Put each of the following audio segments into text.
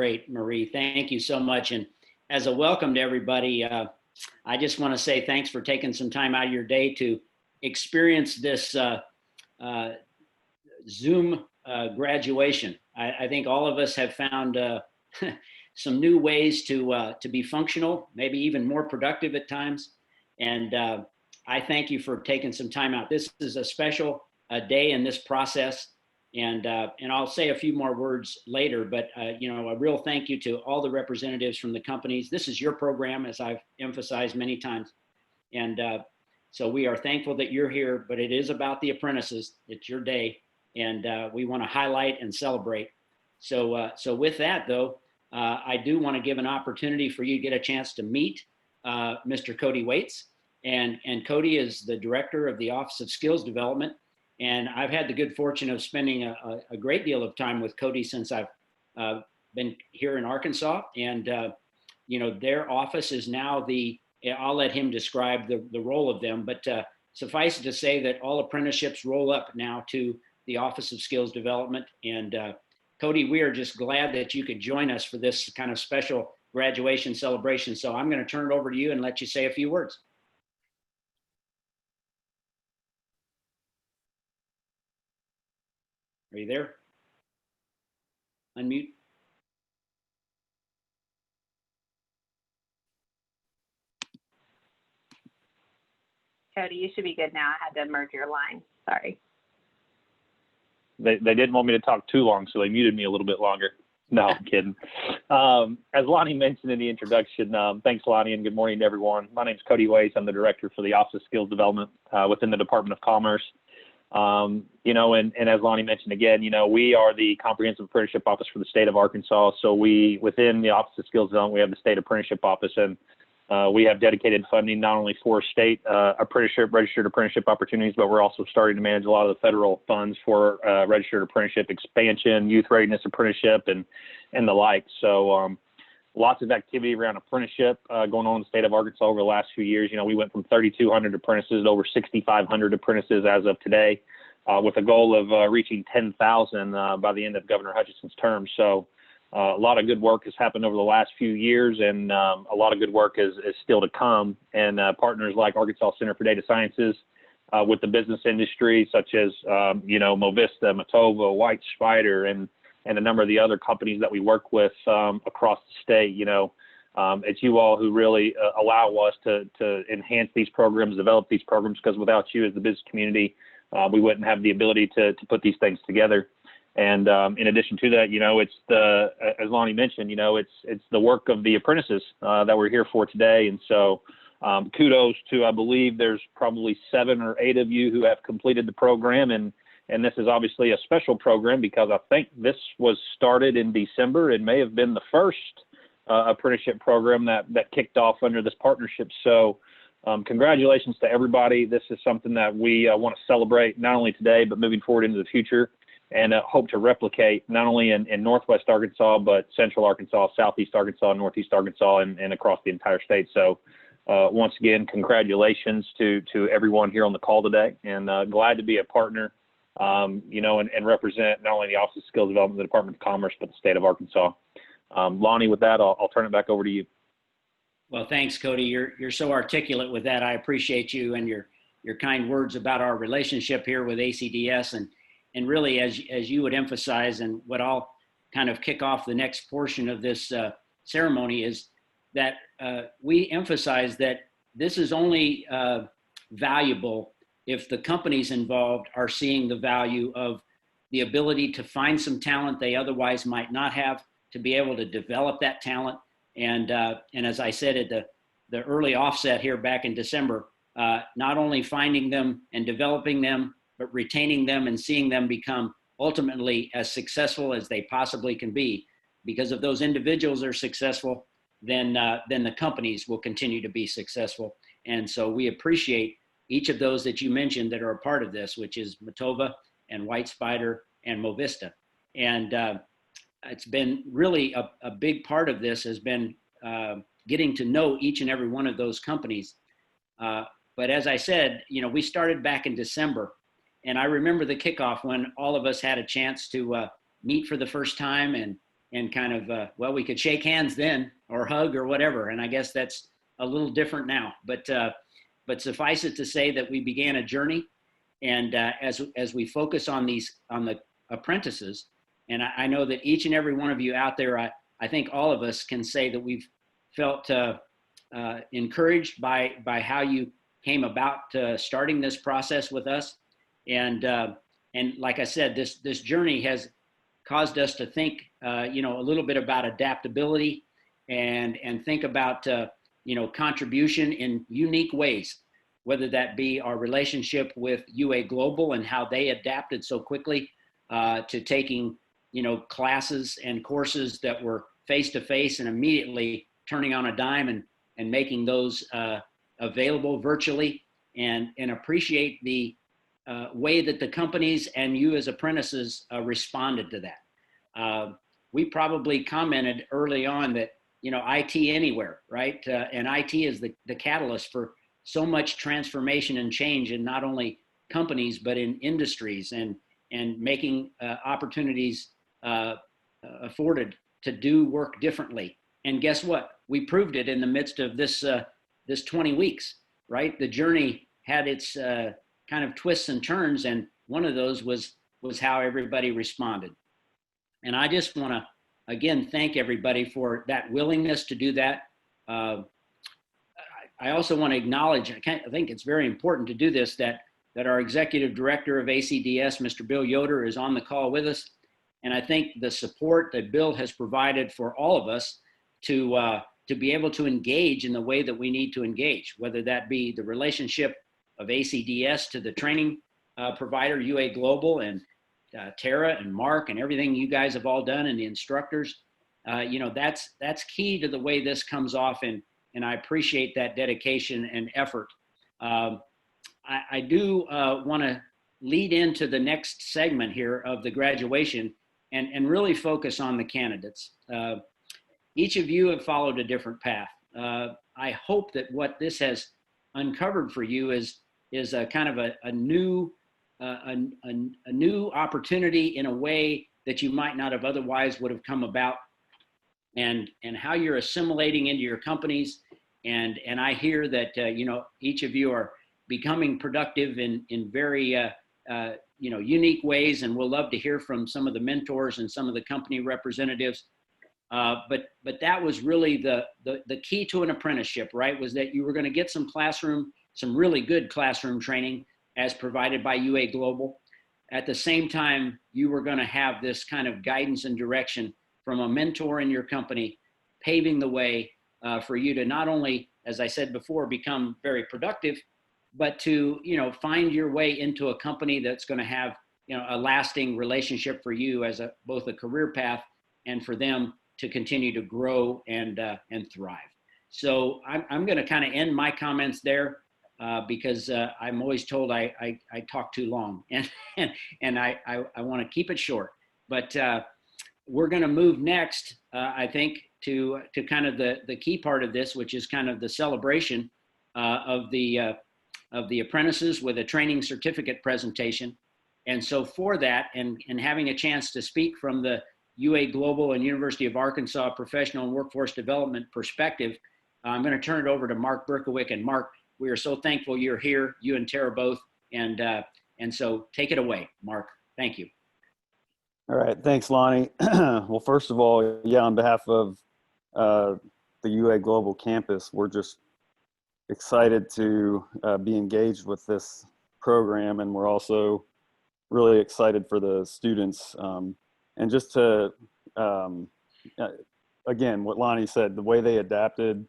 Great, Marie. Thank you so much. And as a welcome to everybody, I just want to say thanks for taking some time out of your day to experience this Zoom graduation. I think all of us have found some new ways to be functional, maybe even more productive at times. And I thank you for taking some time out. This is a special day in this process. And I'll say a few more words later, but a real thank you to all the representatives from the companies. This is your program, as I've emphasized many times. And so we are thankful that you're here, but it is about the apprentices. It's your day, and we want to highlight and celebrate. So with that, though, I do want to give an opportunity for you to get a chance to meet Mr. Cody Waits. And Cody is the director of the Office of Skills Development. And I've had the good fortune of spending a great deal of time with Cody since I've been here in Arkansas. And, their office is now I'll let him describe the role of them, but suffice it to say that all apprenticeships roll up now to the Office of Skills Development. And Cody, we are just glad that you could join us for this kind of special graduation celebration. So I'm going to turn it over to you and let you say a few words. Are you there? Unmute. Cody, you should be good now. I had to merge your line. Sorry. They didn't want me to talk too long, so they muted me a little bit longer. No, I'm kidding. As Lonnie mentioned in the introduction, thanks, Lonnie, and good morning to everyone. My name is Cody Waits. I'm the director for the Office of Skills Development within the Department of Commerce. And as Lonnie mentioned again, we are the Comprehensive Apprenticeship Office for the state of Arkansas. So within the Office of Skills Development, we have the State Apprenticeship Office, and we have dedicated funding not only for state registered apprenticeship opportunities, but we're also starting to manage a lot of the federal funds for registered apprenticeship expansion, youth readiness apprenticeship, and the like. So lots of activity around apprenticeship going on in the state of Arkansas over the last few years. We went from 3,200 apprentices to over 6,500 apprentices as of today, with a goal of reaching 10,000 by the end of Governor Hutchinson's term. So a lot of good work has happened over the last few years, and a lot of good work is still to come. And partners like Arkansas Center for Data Sciences with the business industry, such as, Movista, Matova, White Spider, and a number of the other companies that we work with across the state. It's you all who really allow us to enhance these programs, develop these programs, because without you as the business community, we wouldn't have the ability to put these things together. And in addition to that, it's as Lonnie mentioned, it's the work of the apprentices that we're here for today. And so kudos to, I believe there's probably 7 or 8 of you who have completed the program. And this is obviously a special program because I think this was started in December. It may have been the first apprenticeship program that kicked off under this partnership. So congratulations to everybody. This is something that we want to celebrate not only today, but moving forward into the future, and hope to replicate not only in Northwest Arkansas, but Central Arkansas, Southeast Arkansas, Northeast Arkansas, and across the entire state. So once again, congratulations to everyone here on the call today, and glad to be a partner, and represent not only the Office of Skills Development, the Department of Commerce, but the state of Arkansas. Lonnie, with that, I'll turn it back over to you. Well, thanks, Cody. You're so articulate with that. I appreciate you and your kind words about our relationship here with ACDS, and really, as you would emphasize, and what I'll kind of kick off the next portion of this ceremony is that we emphasize that this is only valuable if the companies involved are seeing the value of the ability to find some talent they otherwise might not have, to be able to develop that talent. And as I said at the early offset here back in December, not only finding them and developing them, but retaining them and seeing them become ultimately as successful as they possibly can be. Because if those individuals are successful, then the companies will continue to be successful. And so we appreciate each of those that you mentioned that are a part of this, which is Matova and White Spider and Movista. And it's been really a big part of this has been getting to know each and every one of those companies. But as I said, we started back in December, and I remember the kickoff when all of us had a chance to meet for the first time and kind of, well, we could shake hands then or hug or whatever. And I guess that's a little different now, but suffice it to say that we began a journey. And as we focus on the apprentices, and I know that each and every one of you out there, I think all of us can say that we've felt encouraged by how you came about starting this process with us. And like I said, this journey has caused us to think, a little bit about adaptability and think about, contribution in unique ways, whether that be our relationship with UA Global and how they adapted so quickly to taking, classes and courses that were face-to-face and immediately turning on a dime and making those available virtually, and appreciate the way that the companies and you as apprentices responded to that. We probably commented early on that, IT anywhere, right? And IT is the catalyst for so much transformation and change in not only companies, but in industries, and making opportunities afforded to do work differently. And guess what? We proved it in the midst of this 20 weeks, right? The journey had its kind of twists and turns, and one of those was how everybody responded. And I just want to again thank everybody for that willingness to do that. I also want to acknowledge, I think it's very important to do this, that our executive director of ACDS, Mr. Bill Yoder, is on the call with us. And I think the support that Bill has provided for all of us to be able to engage in the way that we need to engage, whether that be the relationship of ACDS to the training provider, UA Global, and Tara and Mark and everything you guys have all done, and the instructors. That's key to the way this comes off, and I appreciate that dedication and effort. I do want to lead into the next segment here of the graduation and really focus on the candidates. Each of you have followed a different path. I hope that what this has uncovered for you is a kind of a new opportunity in a way that you might not have otherwise would have come about, and how you're assimilating into your companies. And I hear that, each of you are becoming productive in very, unique ways. And we'll love to hear from some of the mentors and some of the company representatives. But that was really the key to an apprenticeship, right? Was that you were going to get some really good classroom training as provided by UA Global. At the same time, you were going to have this kind of guidance and direction from a mentor in your company, paving the way for you to not only, as I said before, become very productive, but to, find your way into a company that's going to have, a lasting relationship for you as both a career path and for them to continue to grow and thrive. So I'm going to kind of end my comments there because I'm always told I talk too long, and I want to keep it short. But we're going to move next, I think, to kind of the key part of this, which is kind of the celebration of the apprentices with a training certificate presentation. And so for that, and having a chance to speak from the UA Global and University of Arkansas professional and workforce development perspective, I'm going to turn it over to Mark Berkowick. And Mark, we are so thankful you're here, you and Tara both. And so take it away, Mark. Thank you. All right. Thanks, Lonnie. Well, first of all, on behalf of the UA Global campus, we're just excited to be engaged with this program. And we're also really excited for the students. And just to, again, what Lonnie said, the way they adapted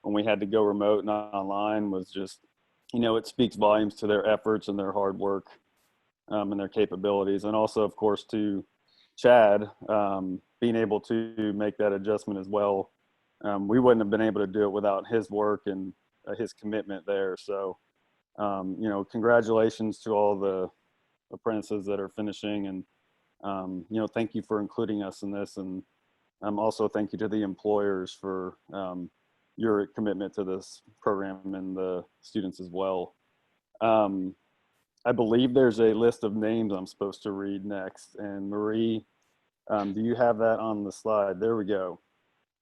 when we had to go remote and online was just, it speaks volumes to their efforts and their hard work and their capabilities. And also, of course, to Chad, being able to make that adjustment as well. We wouldn't have been able to do it without his work and his commitment there. So, congratulations to all the apprentices that are finishing, and, thank you for including us in this. And also thank you to the employers for your commitment to this program and the students as well. I believe there's a list of names I'm supposed to read next, and Marie Do you have that on the slide? There we go.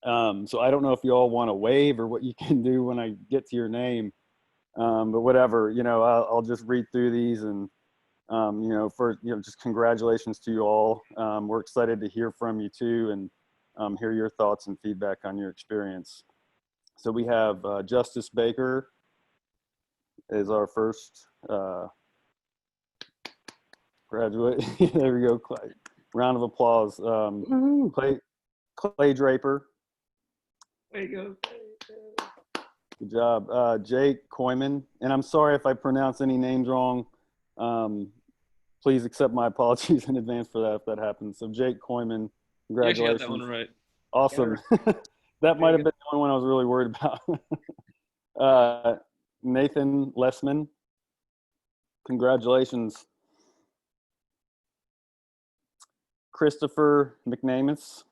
So I don't know if you all want to wave or what you can do when I get to your name, but whatever, I'll just read through these and, just congratulations to you all. We're excited to hear from you too and hear your thoughts and feedback on your experience. So we have Justice Baker is our first graduate. There we go. Round of applause. Clay Draper. There you go. Good job. Jake Koyman. And I'm sorry if I pronounce any names wrong. Please accept my apologies in advance for that if that happens. So Jake Koyman, congratulations. You actually got that one right. Awesome. That might have been the only one I was really worried about. Nathan Lessman, congratulations. Christopher McNamus.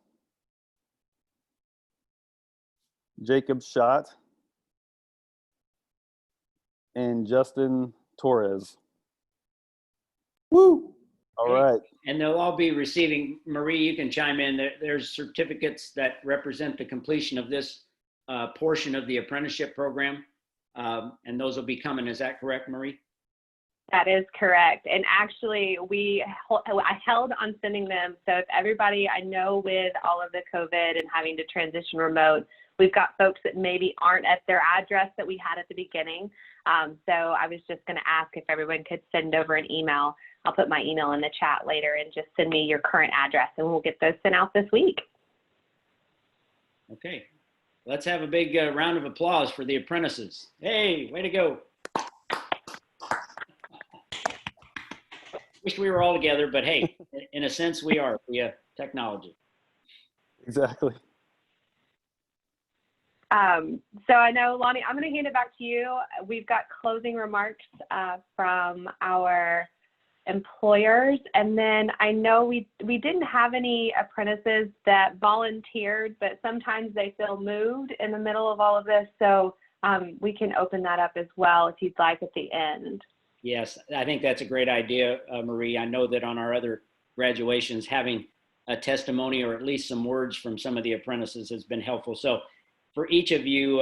Jacob Schott. And Justin Torres. Woo! All right. And they'll all be receiving, Marie, you can chime in. There's certificates that represent the completion of this portion of the apprenticeship program. And those will be coming. Is that correct, Marie? That is correct. And actually, I held on sending them. So if everybody, I know with all of the COVID and having to transition remote, we've got folks that maybe aren't at their address that we had at the beginning. So I was just going to ask if everyone could send over an email. I'll put my email in the chat later and just send me your current address and we'll get those sent out this week. Okay. Let's have a big round of applause for the apprentices. Hey, way to go. Wish we were all together, but hey, in a sense we are via technology. Exactly. So I know, Lonnie, I'm going to hand it back to you. We've got closing remarks from our employers. And then I know we didn't have any apprentices that volunteered, but sometimes they feel moved in the middle of all of this. So we can open that up as well if you'd like at the end. Yes, I think that's a great idea, Marie. I know that on our other graduations, having a testimony or at least some words from some of the apprentices has been helpful. So for each of you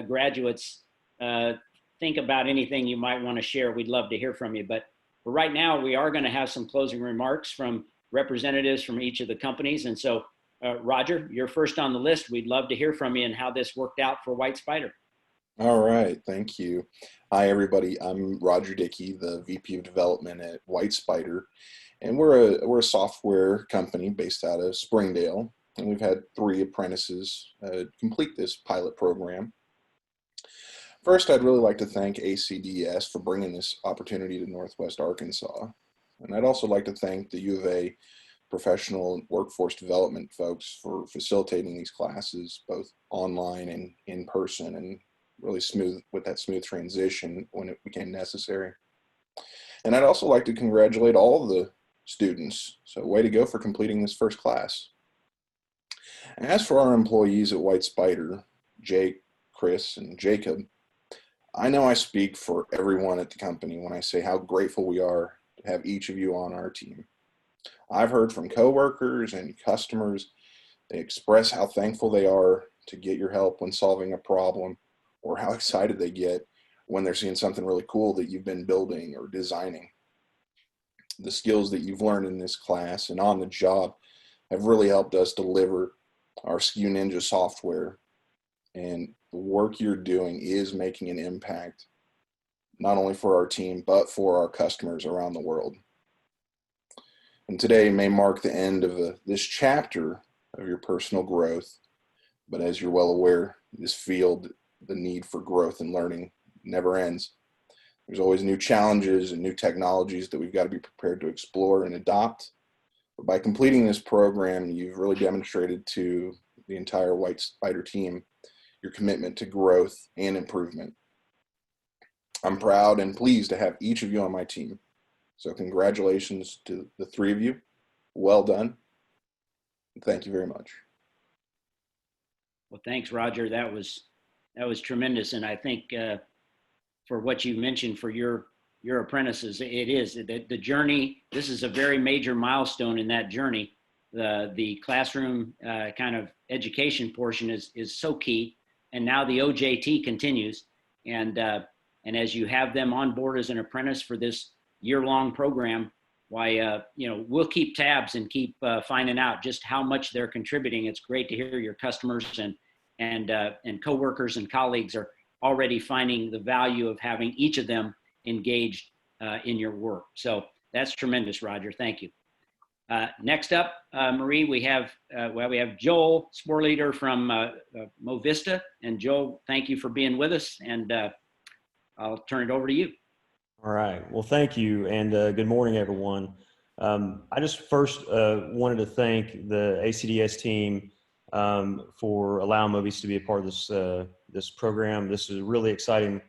graduates, think about anything you might want to share. We'd love to hear from you. But for right now, we are going to have some closing remarks from representatives from each of the companies. And so, Roger, you're first on the list. We'd love to hear from you and how this worked out for White Spider. All right, thank you. Hi, everybody. I'm Roger Dickie, the VP of Development at White Spider, and we're a software company based out of Springdale, and we've had 3 apprentices complete this pilot program. First, I'd really like to thank ACDS for bringing this opportunity to Northwest Arkansas, and I'd also like to thank the U of A professional workforce development folks for facilitating these classes, both online and in person, and really smooth transition when it became necessary. And I'd also like to congratulate all of the students. So way to go for completing this first class. As for our employees at White Spider, Jake, Chris, and Jacob, I know I speak for everyone at the company when I say how grateful we are to have each of you on our team. I've heard from coworkers and customers. They express how thankful they are to get your help when solving a problem, or how excited they get when they're seeing something really cool that you've been building or designing. The skills that you've learned in this class and on the job have really helped us deliver our SKU Ninja software, and the work you're doing is making an impact, not only for our team, but for our customers around the world. And today may mark the end of this chapter of your personal growth, but as you're well aware, this field, the need for growth and learning never ends. There's always new challenges and new technologies that we've got to be prepared to explore and adopt. But by completing this program, you've really demonstrated to the entire White Spider team your commitment to growth and improvement. I'm proud and pleased to have each of you on my team. So congratulations to the 3 of you. Well done. Thank you very much. Well, thanks, Roger. That was tremendous. And I think for what you mentioned for your apprentices, it is the journey. This is a very major milestone in that journey. the classroom kind of education portion is so key. And now the OJT continues. And as you have them on board as an apprentice for this year-long program, why, we'll keep tabs and keep finding out just how much they're contributing. It's great to hear your customers and coworkers and colleagues are already finding the value of having each of them engaged in your work. So that's tremendous, Roger. Thank you. Next up, Marie, we have Joel, spore leader from Movista. And Joel, thank you for being with us. And I'll turn it over to you. All right. Well, thank you. And good morning, everyone. I just first wanted to thank the ACDS team for allowing Movista to be a part of this program. This is a really exciting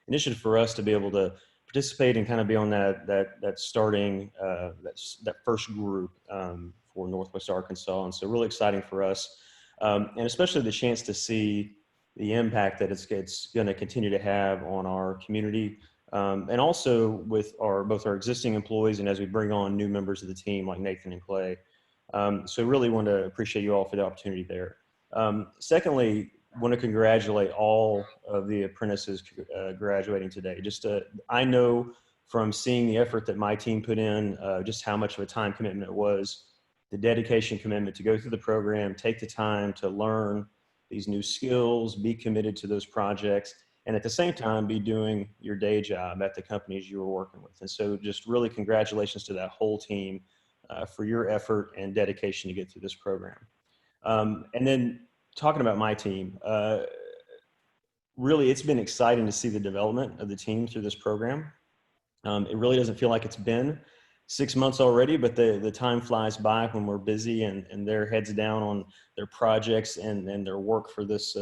initiative for us to be able to participate and kind of be on that starting that first group for Northwest Arkansas, and so really exciting for us, and especially the chance to see the impact that it's going to continue to have on our community, and also with both our existing employees and as we bring on new members of the team like Nathan and Clay. So really want to appreciate you all for the opportunity there. Secondly, want to congratulate all of the apprentices graduating today. I know from seeing the effort that my team put in, just how much of a time commitment it was, the dedication commitment to go through the program, take the time to learn these new skills, be committed to those projects, and at the same time be doing your day job at the companies you were working with. And so just really congratulations to that whole team for your effort and dedication to get through this program. And then talking about my team, really it's been exciting to see the development of the team through this program. It really doesn't feel like it's been 6 months already, but the time flies by when we're busy and their heads down on their projects and their work for this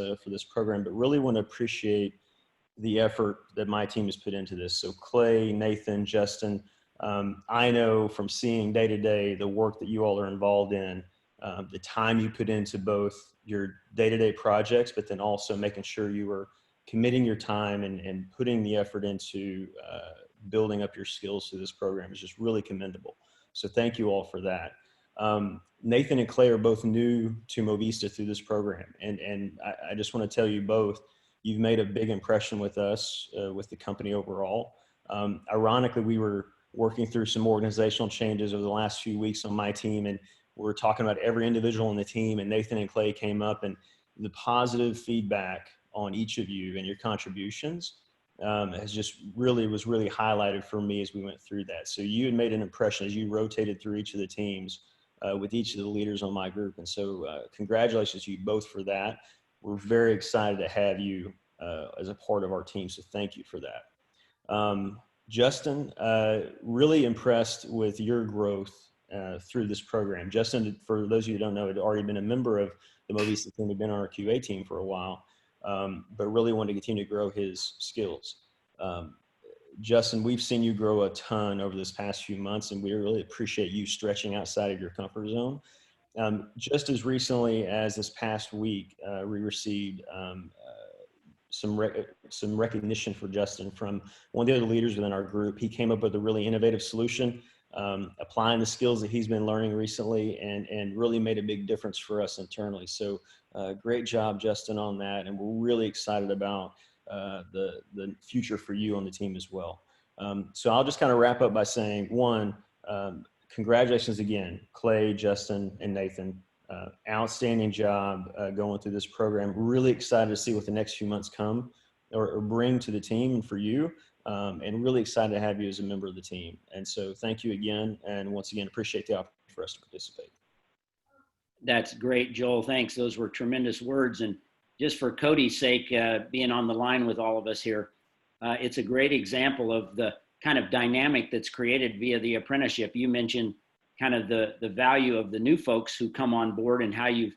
program. But really want to appreciate the effort that my team has put into this. So Clay, Nathan, Justin, I know from seeing day to day the work that you all are involved in, the time you put into both your day-to-day projects, but then also making sure you are committing your time and putting the effort into building up your skills through this program is just really commendable. So thank you all for that. Nathan and Clay are both new to Movista through this program. And I just want to tell you both, you've made a big impression with us, with the company overall. Ironically, we were working through some organizational changes over the last few weeks on my team, and we're talking about every individual on the team, and Nathan and Clay came up, and the positive feedback on each of you and your contributions was really highlighted for me as we went through that. So you had made an impression as you rotated through each of the teams with each of the leaders on my group. And so congratulations to you both for that. We're very excited to have you as a part of our team. So thank you for that. Justin, really impressed with your growth through this program. Justin, for those of you who don't know, had already been a member of the Movista team. He'd been on our QA team for a while, but really wanted to continue to grow his skills. Justin, we've seen you grow a ton over this past few months, and we really appreciate you stretching outside of your comfort zone. Just as recently as this past week, we received some recognition for Justin from one of the other leaders within our group. He came up with a really innovative solution, applying the skills that he's been learning recently, and really made a big difference for us internally. So great job, Justin, on that. And we're really excited about the future for you on the team as well. So I'll just kind of wrap up by saying, one, congratulations again, Clay, Justin, and Nathan. Outstanding job going through this program. Really excited to see what the next few months come or bring to the team and for you, and really excited to have you as a member of the team. And so thank you again, and once again, appreciate the opportunity for us to participate. That's great, Joel. Thanks. Those were tremendous words. And just for Cody's sake, being on the line with all of us here, it's a great example of the kind of dynamic that's created via the apprenticeship. You mentioned kind of the value of the new folks who come on board and how you've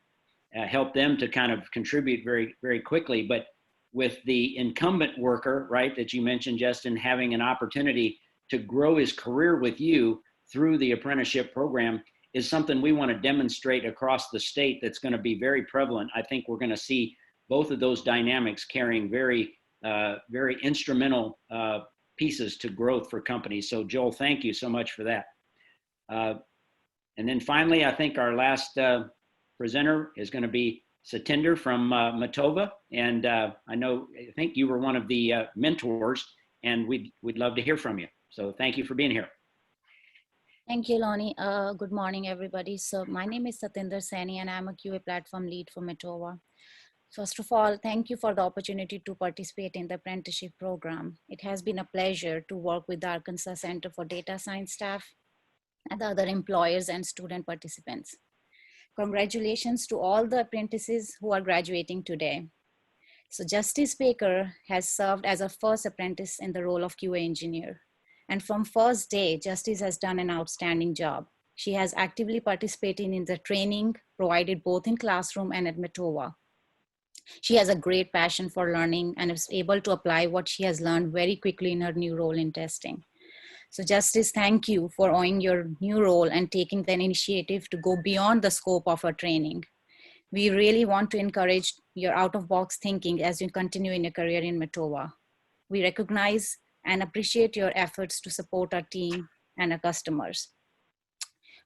helped them to kind of contribute very, very quickly. But with the incumbent worker, right, that you mentioned, Justin, having an opportunity to grow his career with you through the apprenticeship program is something we want to demonstrate across the state that's going to be very prevalent. I think we're going to see both of those dynamics carrying very, very instrumental pieces to growth for companies. So Joel, thank you so much for that. And then finally, I think our last presenter is going to be Satinder from Matova. And I think you were one of the mentors, and we'd love to hear from you. So thank you for being here. Thank you, Lonnie. Good morning, everybody. So my name is Satinder Saini, and I'm a QA platform lead for Matova. First of all, thank you for the opportunity to participate in the apprenticeship program. It has been a pleasure to work with the Arkansas Center for Data Science staff and the other employers and student participants. Congratulations to all the apprentices who are graduating today. So Justice Baker has served as a first apprentice in the role of QA engineer. And from first day, Justice has done an outstanding job. She has actively participated in the training provided both in classroom and at Matova. She has a great passion for learning and is able to apply what she has learned very quickly in her new role in testing. So Justice, thank you for owning your new role and taking the initiative to go beyond the scope of our training. We really want to encourage your out-of-box thinking as you continue in your career in Matova. We recognize and appreciate your efforts to support our team and our customers.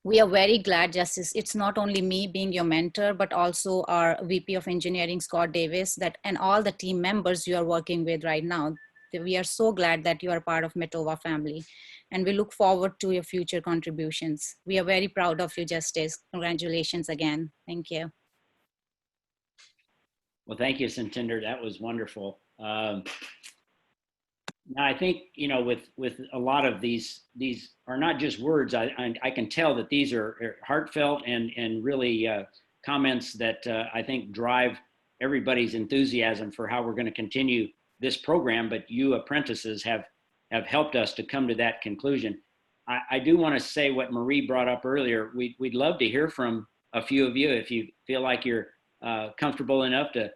We are very glad, Justice, it's not only me being your mentor, but also our VP of Engineering, Scott Davis, and all the team members you are working with right now. We are so glad that you are part of Matova family, and we look forward to your future contributions. We are very proud of you, Justice. Congratulations again. Thank you. Well, thank you, Satinder. That was wonderful. Now, I think, with a lot of these are not just words. I can tell that these are heartfelt and really comments that I think drive everybody's enthusiasm for how we're going to continue this program. But you apprentices have helped us to come to that conclusion. I do want to say what Marie brought up earlier. We'd love to hear from a few of you if you feel like you're comfortable enough to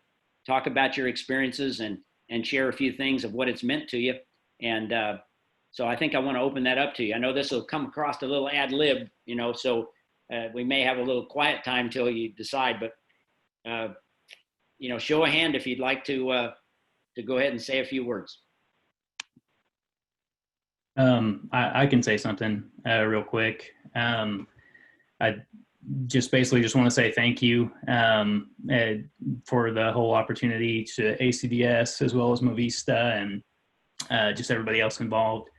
talk about your experiences and share a few things of what it's meant to you. And so I think I want to open that up to you. I know this will come across a little ad lib, so we may have a little quiet time till you decide, but show a hand if you'd like to go ahead and say a few words. I can say something real quick. I just want to say thank you for the whole opportunity to ACDS as well as Movista and just everybody else involved,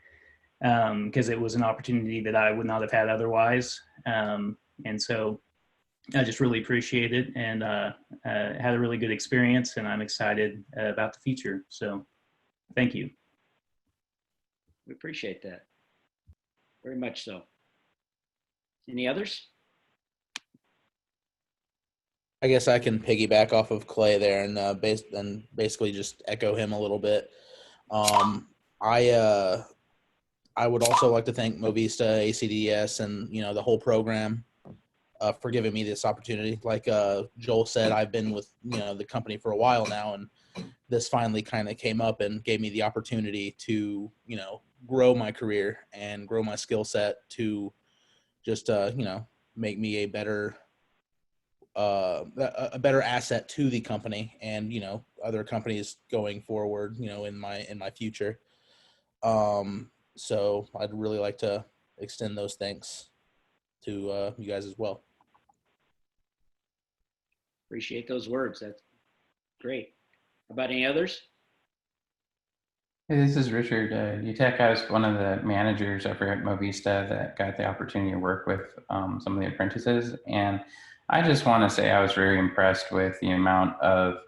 because it was an opportunity that I would not have had otherwise. And so I just really appreciate it and had a really good experience, and I'm excited about the future. So thank you. We appreciate that very much so. Any others? I guess I can piggyback off of Clay there and basically just echo him a little bit. I would also like to thank Movista, ACDS, and the whole program for giving me this opportunity. Like Joel said, I've been with the company for a while now, and this finally kind of came up and gave me the opportunity to grow my career and grow my skill set to just make me a better asset to the company and other companies going forward in my future. So I'd really like to extend those thanks to you guys as well. Appreciate those words. That's great. How about any others? Hey, this is Richard Utek. I was one of the managers over at Movista that got the opportunity to work with some of the apprentices. And I just want to say I was very impressed with the amount of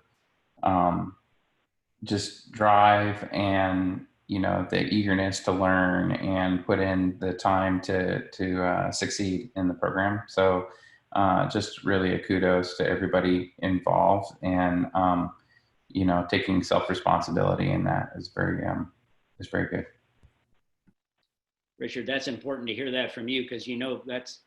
just drive and, the eagerness to learn and put in the time to succeed in the program. So just really a kudos to everybody involved, and, taking self-responsibility in that is very good. Richard, that's important to hear that from you, because that's,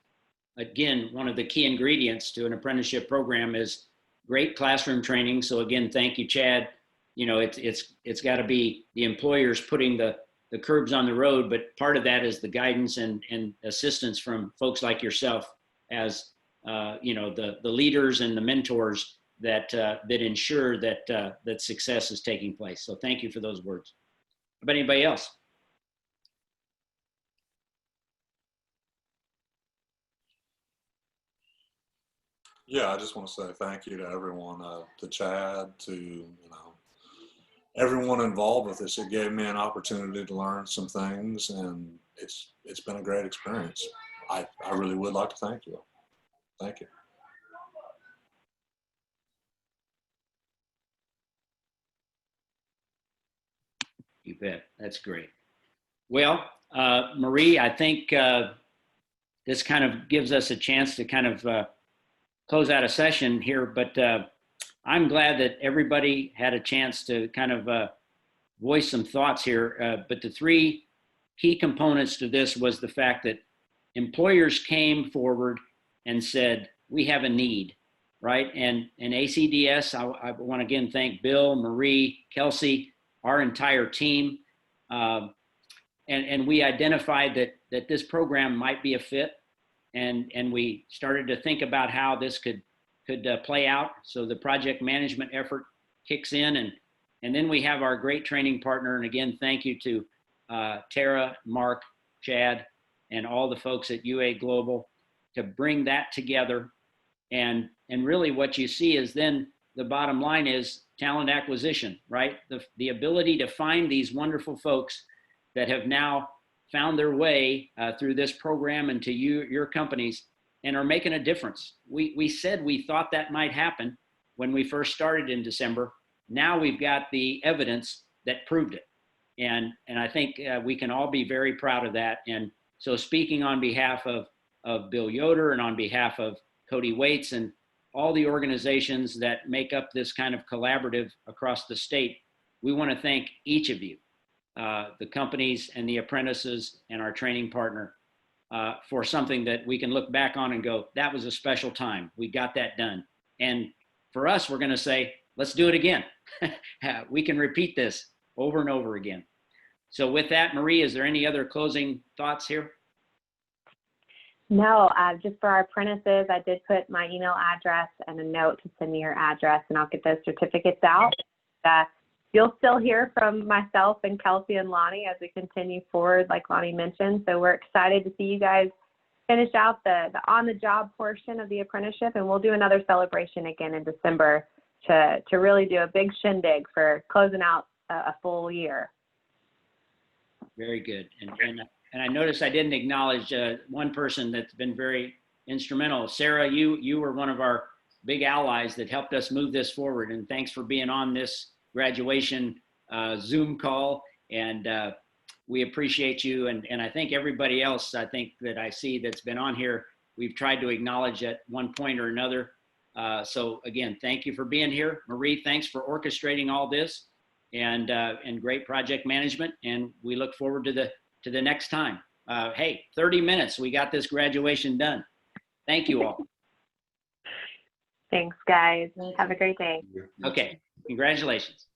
again, one of the key ingredients to an apprenticeship program is great classroom training. So again, thank you, Chad. It's got to be the employers putting the curbs on the road, but part of that is the guidance and assistance from folks like yourself as the leaders and the mentors that ensure that success is taking place. So thank you for those words. How about anybody else? Yeah, I just want to say thank you to everyone, to Chad, to everyone involved with this. It gave me an opportunity to learn some things, and it's been a great experience. I really would like to thank you. Thank you. You bet. That's great. Well, Marie, I think this kind of gives us a chance to kind of close out a session here, but I'm glad that everybody had a chance to kind of voice some thoughts here. But the three key components to this was the fact that employers came forward and said, we have a need, right? And ACDS, I want to again thank Bill, Marie, Kelsey, our entire team. And we identified that this program might be a fit. And we started to think about how this could play out. So the project management effort kicks in, and then we have our great training partner. And again, thank you to Tara, Mark, Chad, and all the folks at UA Global to bring that together. And really what you see is then the bottom line is talent acquisition, right? The ability to find these wonderful folks that have now found their way through this program and to your companies and are making a difference. We said we thought that might happen when we first started in December. Now we've got the evidence that proved it. And I think we can all be very proud of that. And so speaking on behalf of Bill Yoder and on behalf of Cody Waits and all the organizations that make up this kind of collaborative across the state, we want to thank each of you, the companies and the apprentices and our training partner, for something that we can look back on and go, that was a special time. We got that done. And for us, we're going to say, let's do it again. We can repeat this over and over again. So with that, Marie, is there any other closing thoughts here? No, just for our apprentices, I did put my email address and a note to send me your address, and I'll get those certificates out. You'll still hear from myself and Kelsey and Lonnie as we continue forward, like Lonnie mentioned. So we're excited to see you guys finish out the on-the-job portion of the apprenticeship, and we'll do another celebration again in December to really do a big shindig for closing out a full year. Very good. And I noticed I didn't acknowledge one person that's been very instrumental. Sarah, you were one of our big allies that helped us move this forward. And thanks for being on this graduation Zoom call. And we appreciate you. And I think everybody else, I think that I see that's been on here, we've tried to acknowledge at one point or another. So again, thank you for being here. Marie, thanks for orchestrating all this and great project management. And we look forward to the next time. Hey, 30 minutes, we got this graduation done. Thank you all. Thanks, guys. Have a great day. Okay, congratulations.